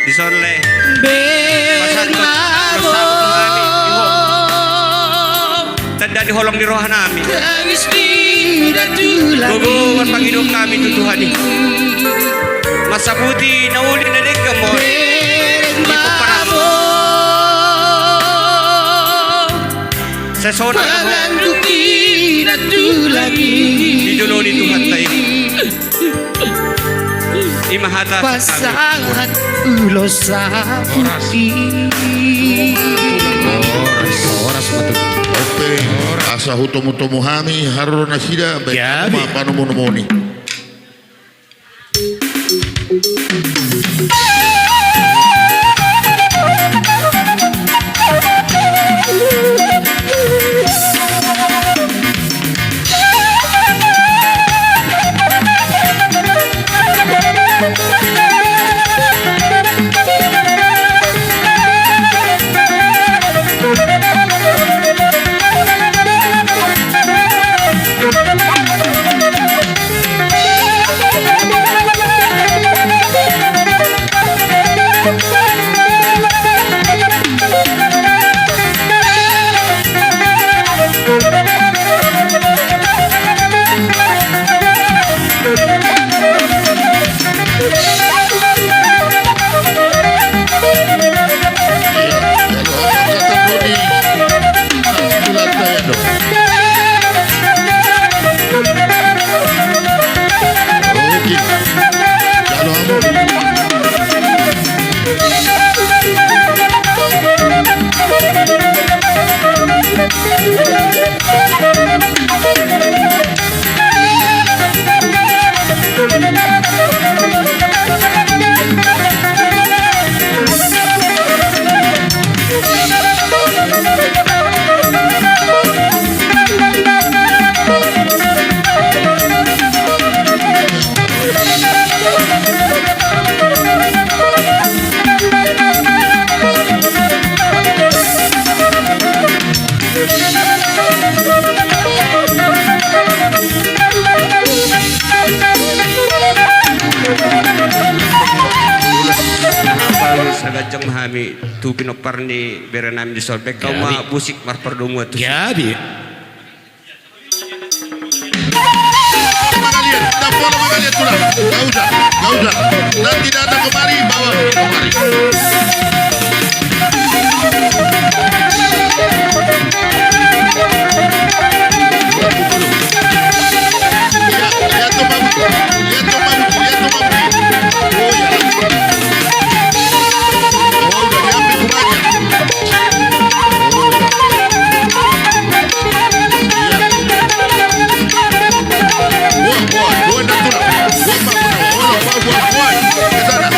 Disorle. Bermabok Tanda di holong di roh namin. Tangis tidak tulagi Guguan panghidup kami tutuhan ni. Masabuti na uli na mo. Sa sona na mo. Tidak tulagi Di dulo ni Tuhan tayo. Imahata sa kami. Pasangat ulo sa putih Oras matug. Oke, asa hutomo-tomo hami haruna sida baik Yabi. apa nomo-nomoni. Sagajang mahami tu pinopar ni berenam di solbek kau Yabi. ma busik mar perdungu tu. Gabi Kalian, tak boleh kalian tulang. Gak usah. Nanti datang kemari bawa kemari. Lihat tuh mampu. Oh ya. Oh udah diambil kumannya. Buat natural. Buat ke sana.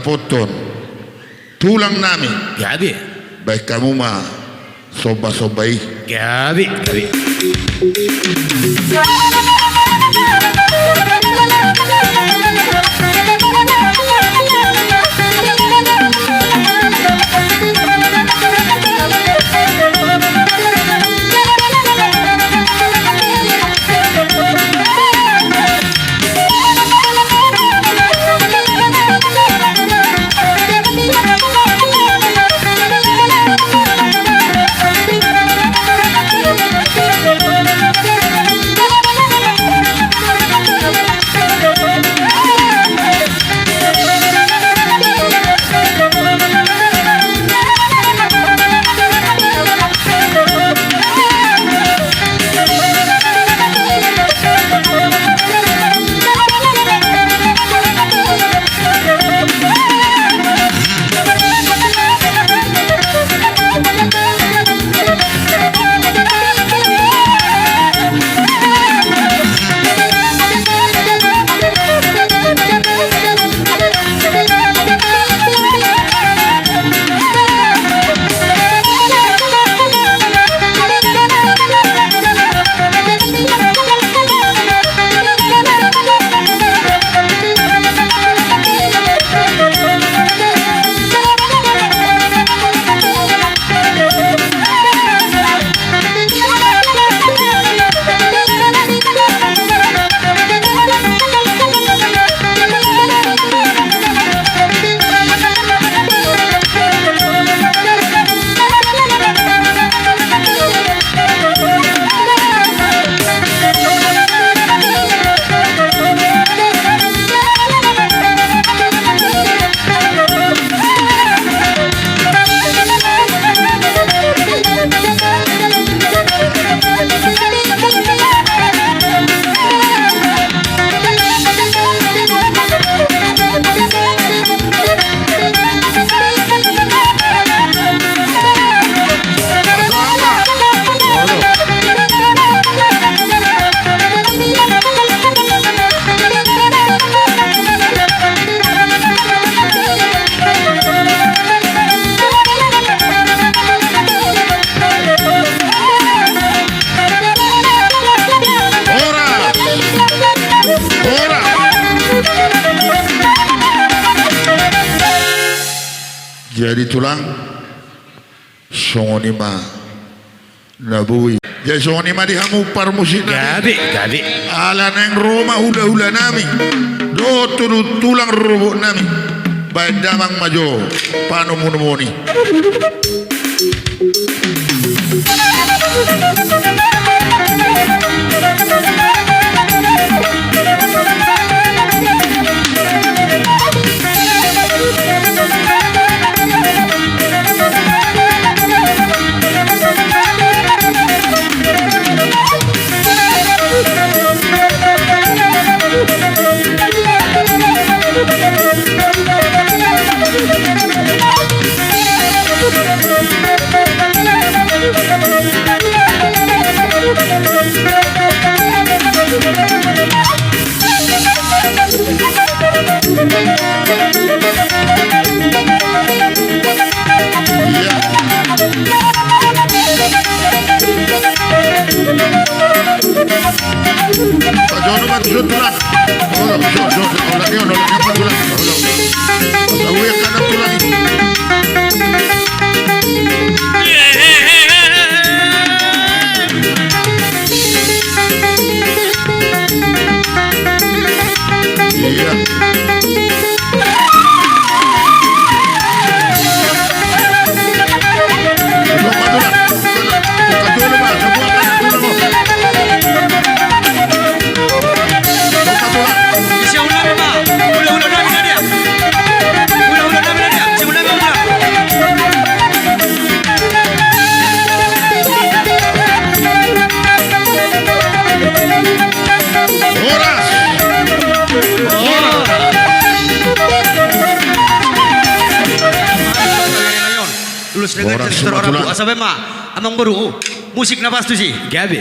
potong tulang nami. Gabi. Baik kamu mah soba-sobai. Gabi. Gabi. Jadi tulang songoni mah nabui. Jadi songoni mah dihamupar musik Gabi. Gabi. ala neng Roma hula-hula nami. Do turut tulang rubuk nami. Baik damang majo panu munumuni. Jono maksud tulang. Oh, orang apa tulang? Tahu yang kanan tulang. Iya. Lulus dengan gestur orang bu asabe ma amang baru musik nafas tu sih gabi.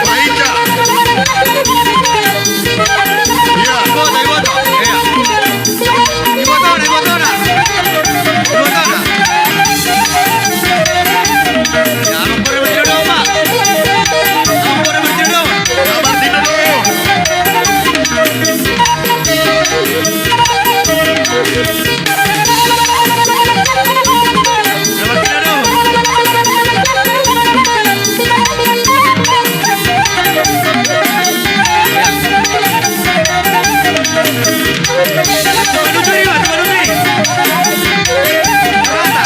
Wahida. Ya. Iboto, iboto. Iya. Iboto na, iboto na. Iboto na. Ya, amang pura bertido Pak. Amang pura bertido. Sabar dino dulu. Sabar bertido. Menuju nih, Pak, menuju nih. Rata.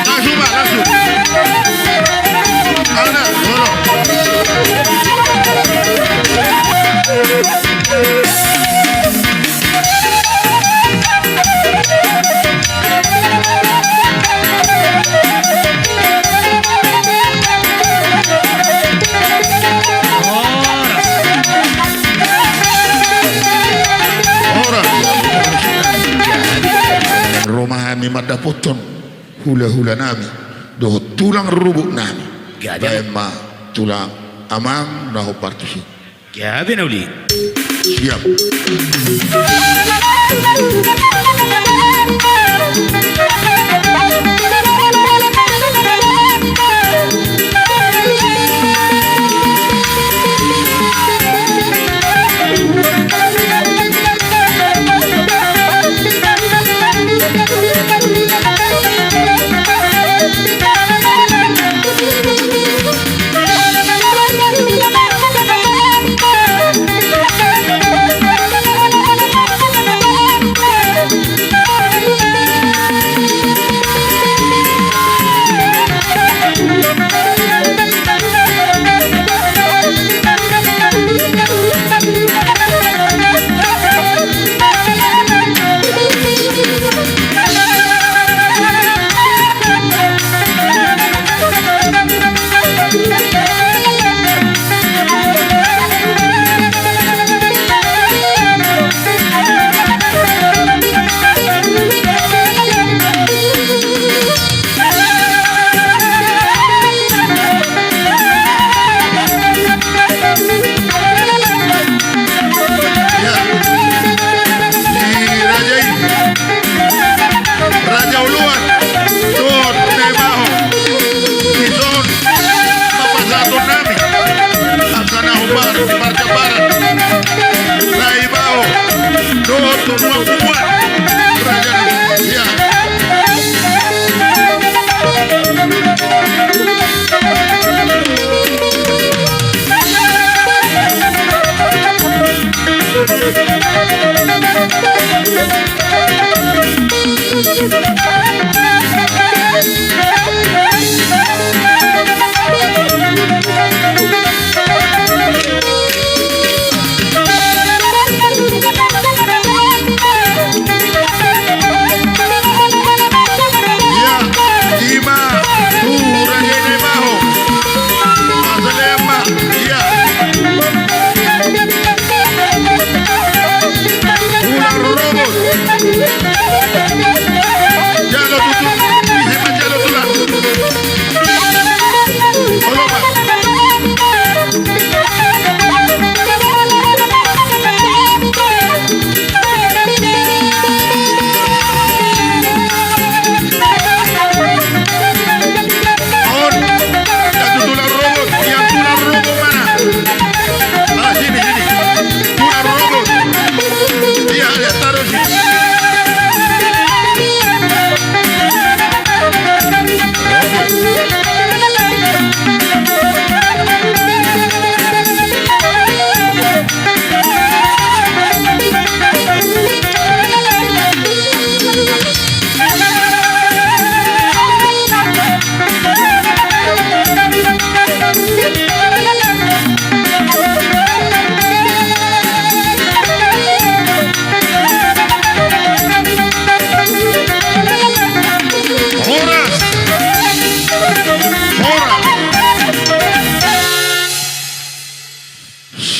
Langsung Pak, langsung. Ada, tolong. Orang Romahami madapoton hula-hula nami doh tulang rubuk nami Gabi. Baema tulang amang naho partisi Gabi na uli. siap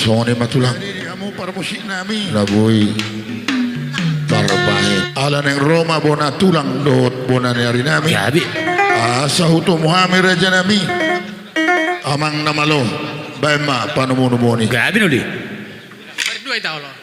Sony matulang. Ini kamu para musik nami. Laboy terbaik. Ala neng Roma bona tulang dot bona hari nami. Gabi. Asa huto Muhammad raja nami. Amang namalo. Baima panumu ni. Gabi nuli. Berdua itu Allah.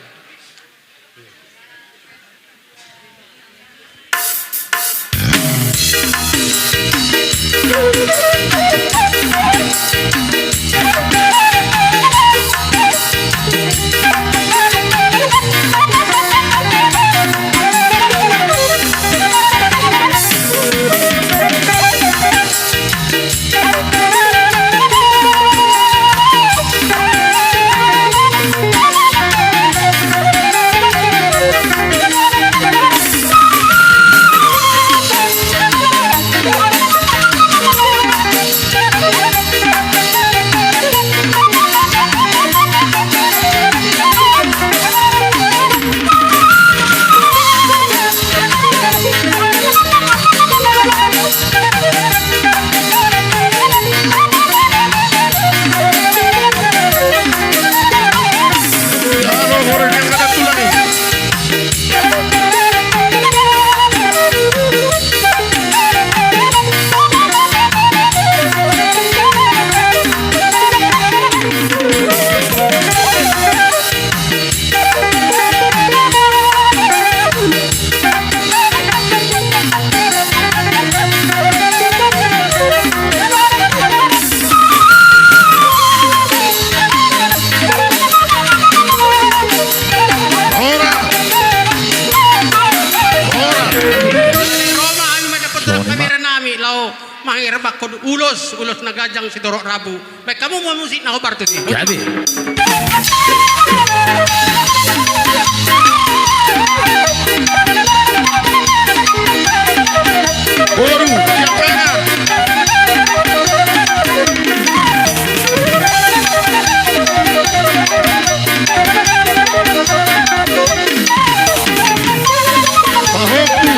Mangirbak kod ulos nagajang si Dorok Rabu. Baik kamu mau musik na hobar tuh. Gabi. Boru siapa? Pahoku.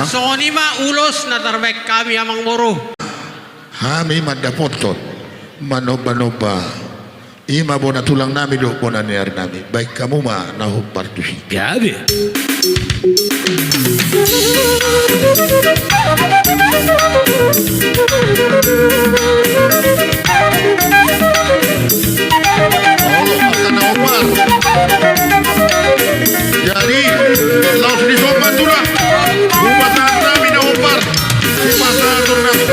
Sony ma ulos na tarbek kami amang moro. Hami madapotot manoba-noba. Ima bona tulang nami do bona niar nami. Baik kamu ma nahu partusi. Gabi. Allah akan Omar. Jadi laos di sopan tulang. Umasan nami na Omar. Umasan nami.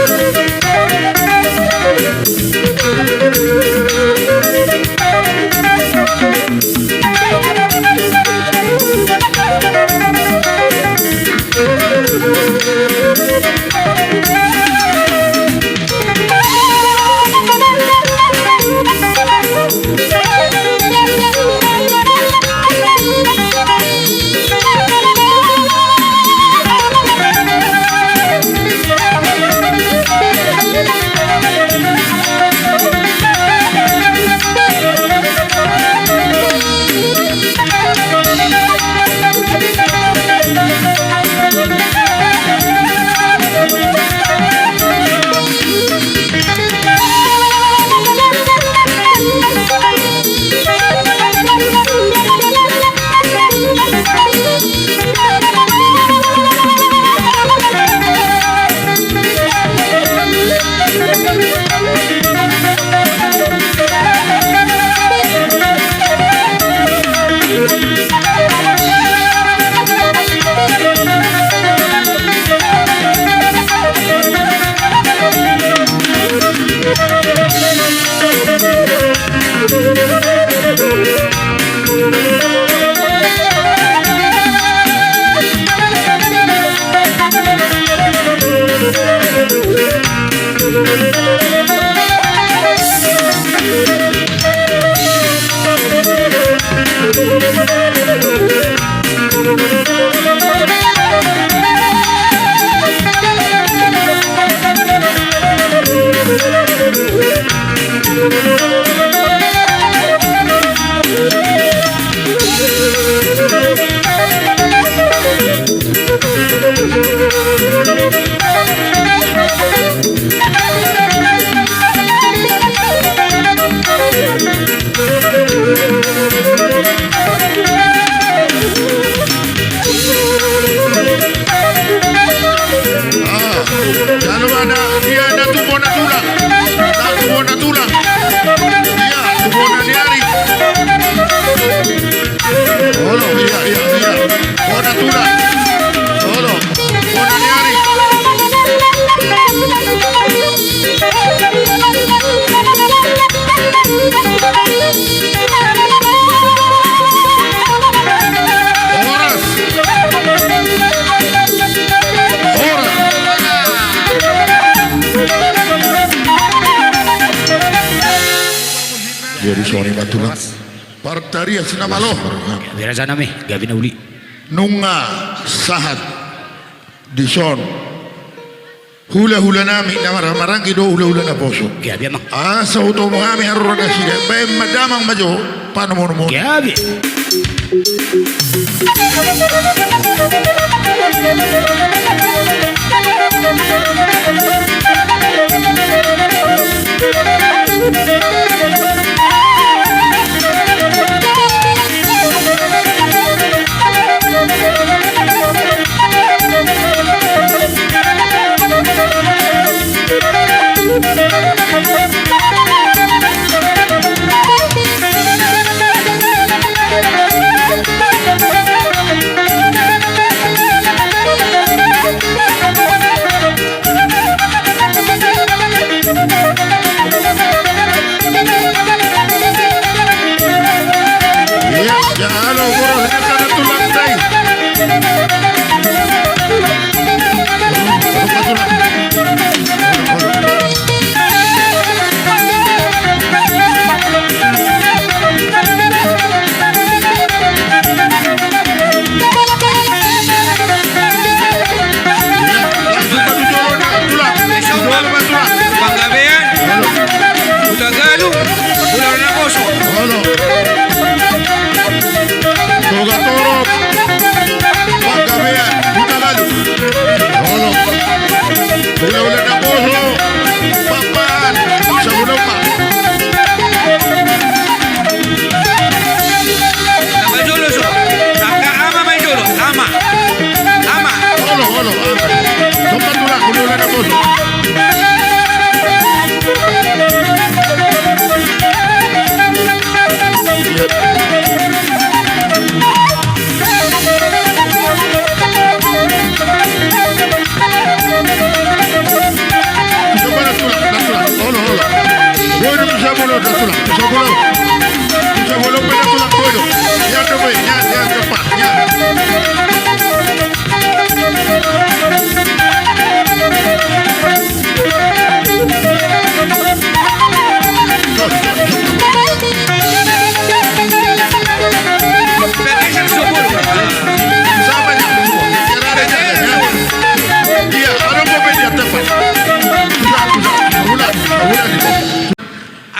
Kalau ada dia ada tubuh natural, tubuh natural, dia tubuh naniari. Halo, iya, tubuh natural. Halo, tubuh naniari. Horas. Jadi suami batulang Partaria sinamalo Bira sana mi, gabi na uli. Nunga sahat Dison Hula-hula nami na marang kido hula-hula na poso Gabi amang. Asa uto mo kami haruran na sila Bay madamang majo Paano mo Gabi.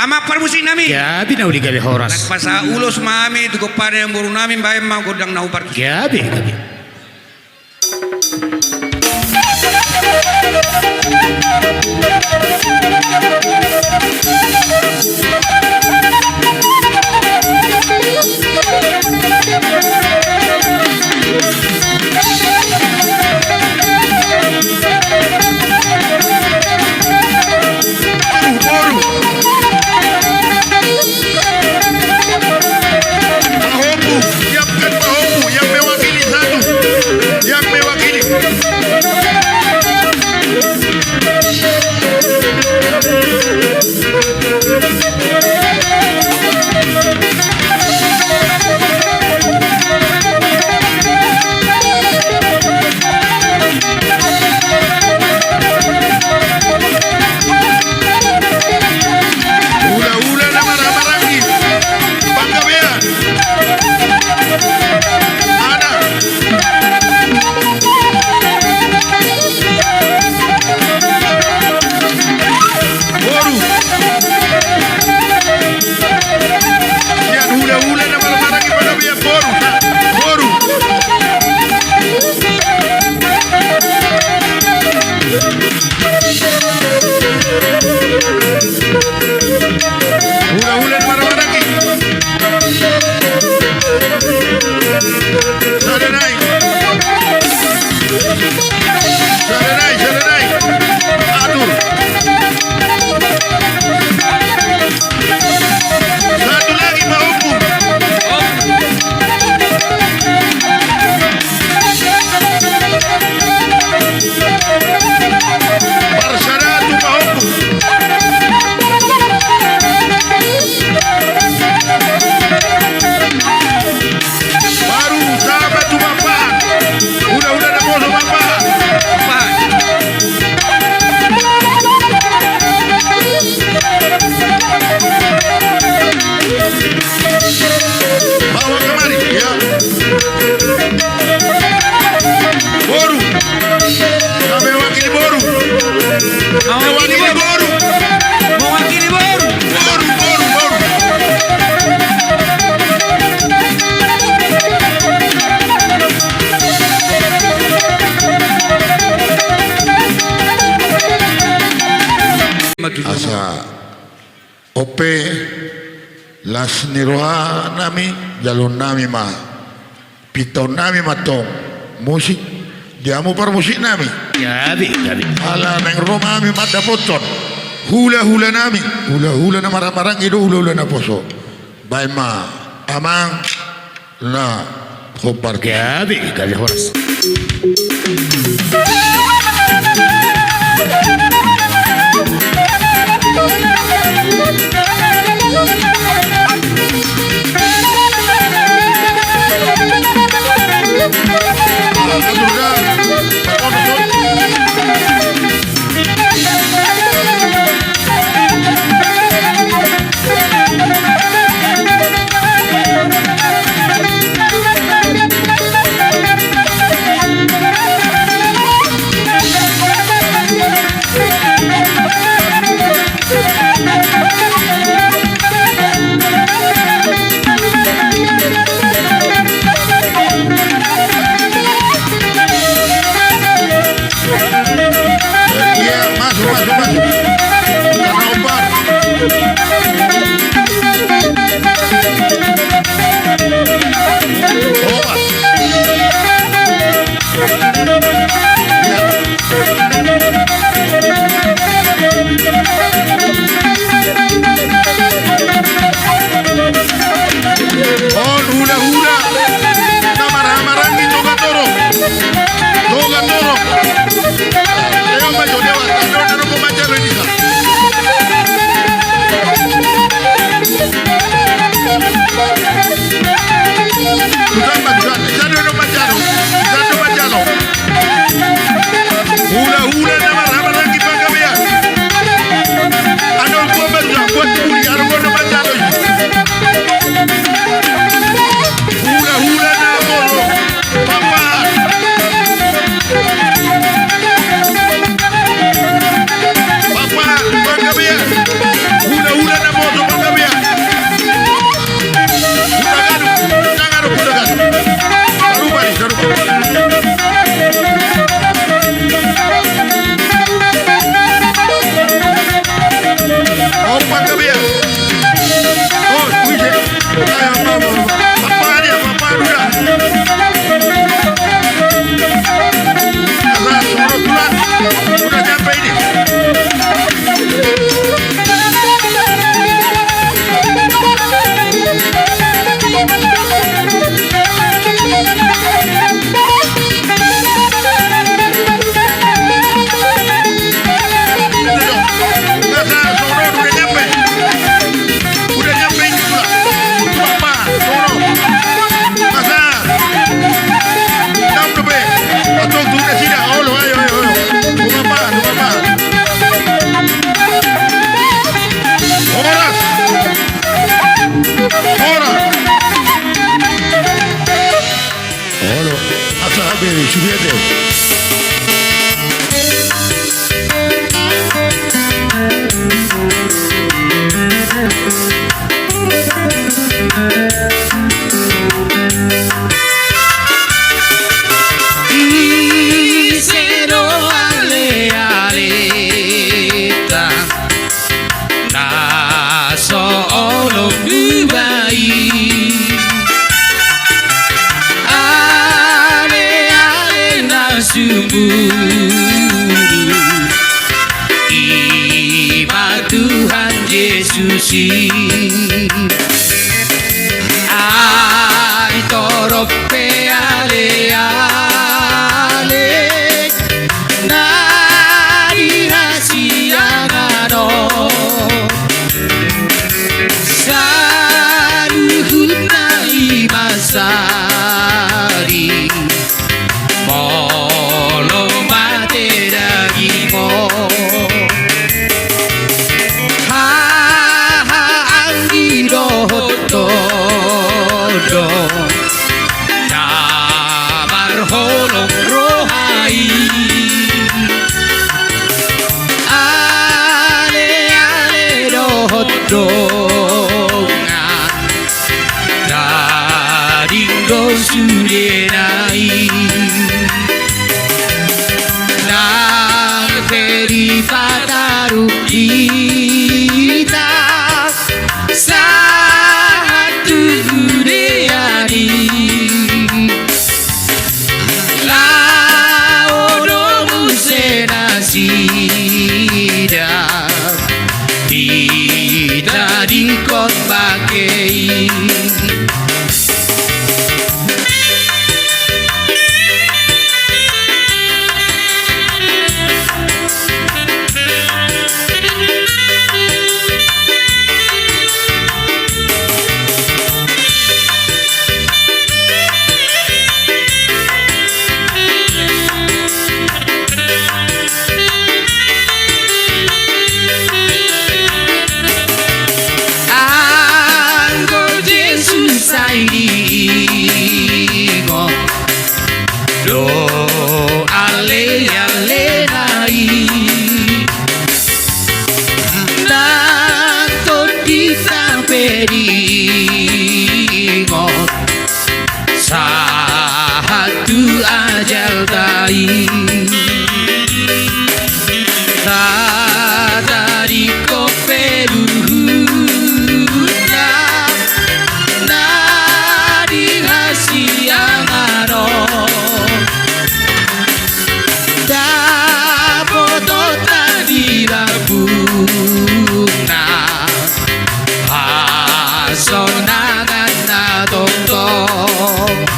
Ama permusik nami. Gabi na uli gabi horas. Nagpasa ulos mami dugo pa yung buru namin bayan mga godang naupar. Gabi. Yang mewakili satu Hula-hula na maramaraki. Sadanay. Sadanay, sadanay. Adur. Satu lagi Pak Opung. Parsadatu Pak Opung. Baru sahabat tu Bapak. Udah ada bos Bapak. Bawa kemari ya. Boru. Kami wakili Boru. Mewakili Boru. Mewakili Boru. Boru. Asa ope las niroha nami jalon nami ma piton nami matong musik diamu par musik nami Gabi. ala neng roma nami mada poton hula na marang ido hula na poso baima amang na kopar Gabi. Horas. Cero ale ale si ai toroppe ale ale nari hasiangano saruhuna imasari molo mate dagimo Damar holong rohai ale ale dohodongan dading dosudenai nang peri pataru kita di kon bagai do ale ale nai nato di samperi ngot satu ajal tai dari koperu sonangan na tongtong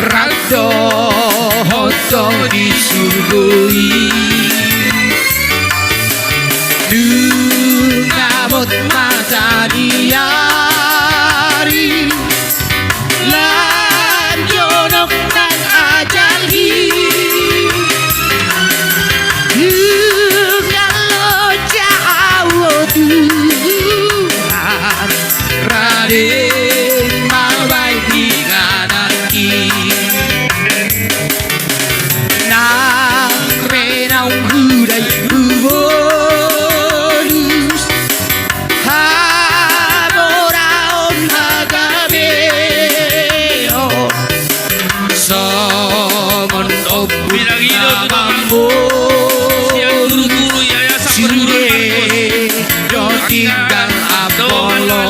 Rado hoto disuguhi Nungamot mata diari Lan jonok nang ajali Kalau jauh Tuhan Raden mabai diganaki Nang renau hudai bonus Hamoraon hagameo Somon obu namambo Sire tinggal Apollo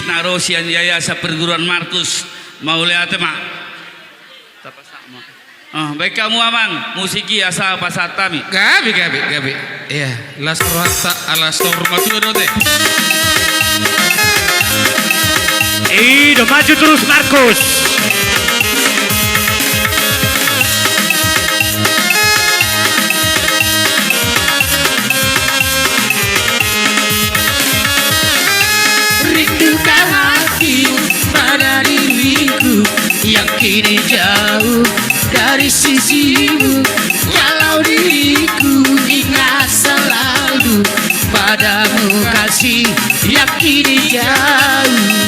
Narosian Yayasan Perguruan Markus Mauliate mak. Baik kamu aman musiki asa pasatami. Gabi. Iya, las rohata alas normativa dote. Ido maju terus Markus. Rindukan hatimu pada diriku yang kini jauh dari sisimu. Walau diriku ingat selalu padamu kasih yang kini jauh.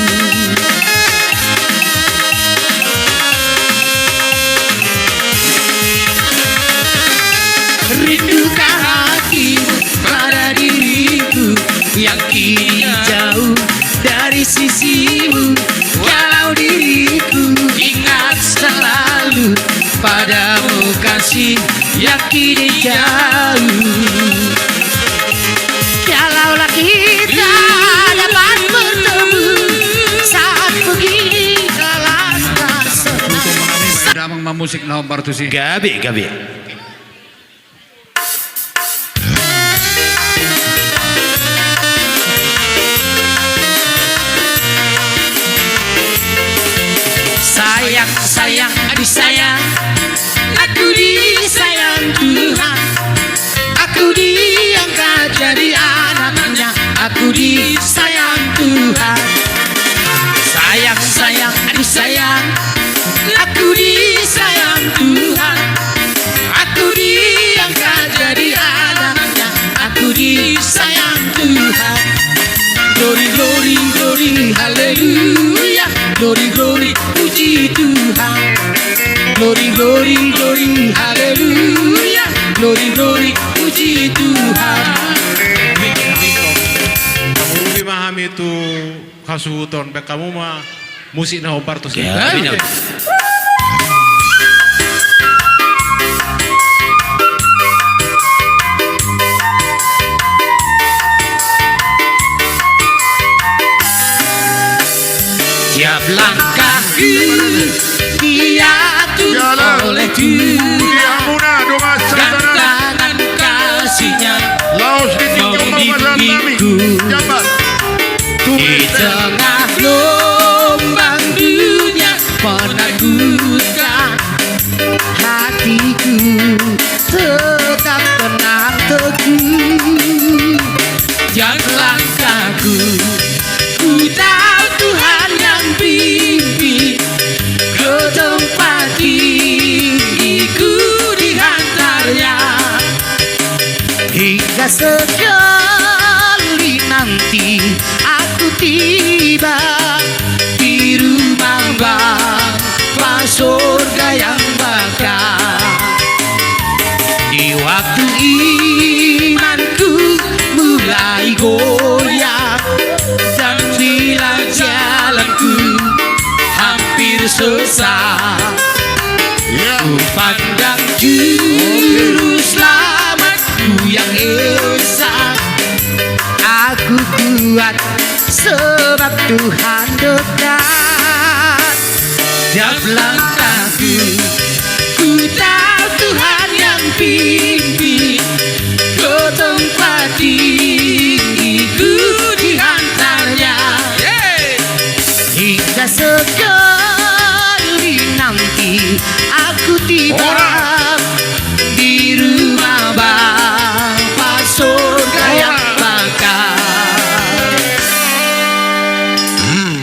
Rindukan hatimu pada diriku yang kini jauh dari sisimu. Walau diriku ingat selalu padamu kasih yang kini jauh. Kalaulah kita dapat bertemu saat begini alangkah senang. Damang mamusik na Bartusi. Gabi. Sayang, disayang, aku disayang Tuhan. Aku diangkat jadi anaknya, aku disayang Tuhan. Sayang, disayang, aku disayang Tuhan. Aku diangkat jadi anaknya, aku disayang Tuhan. Glory, glory, glory, haleluya. Glory, glory, puji Tuhan. Glory, glory, glory, haleluya. Glory, glory, puji Tuhan. Kamu memahami itu kasuton, baik kamu mah musik na Bartos. Tiap langkahku diatur oleh Tuhan dan tangan kasihnya membimbingku di tengah gelombang dunia menakutkan. Hatiku tetap tenang teguh dan langkahku ku tahu Tuhan yang pimpin ke tempat tinggiku dihantarnya. Hingga sekali nanti aku tiba di rumah Bapa surga yang bakal. Di waktu imanku mulai goyah dan bila jalanku hampir sesat, ku pandang juru selamatku yang esa. Aku kuat sebab Tuhan dekat. Tiap langkahku ku tahu Tuhan yang pimpin ke tempat tinggiku dihantarnya. Hingga sekali nanti aku tiba di rumah Bapa surga yang bakal.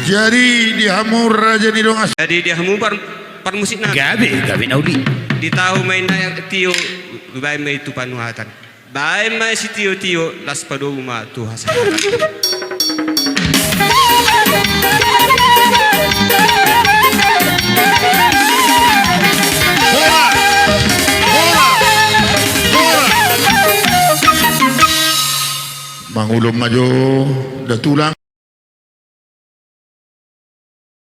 Jadi dihamur raja ni dong Jadi dia hamu par musik na. Gabi Naudi. Di tahu main na tio bae mai tu panuhatan. Bae mai si tio las pado uma tu hasan. Mangulum maju dah tulang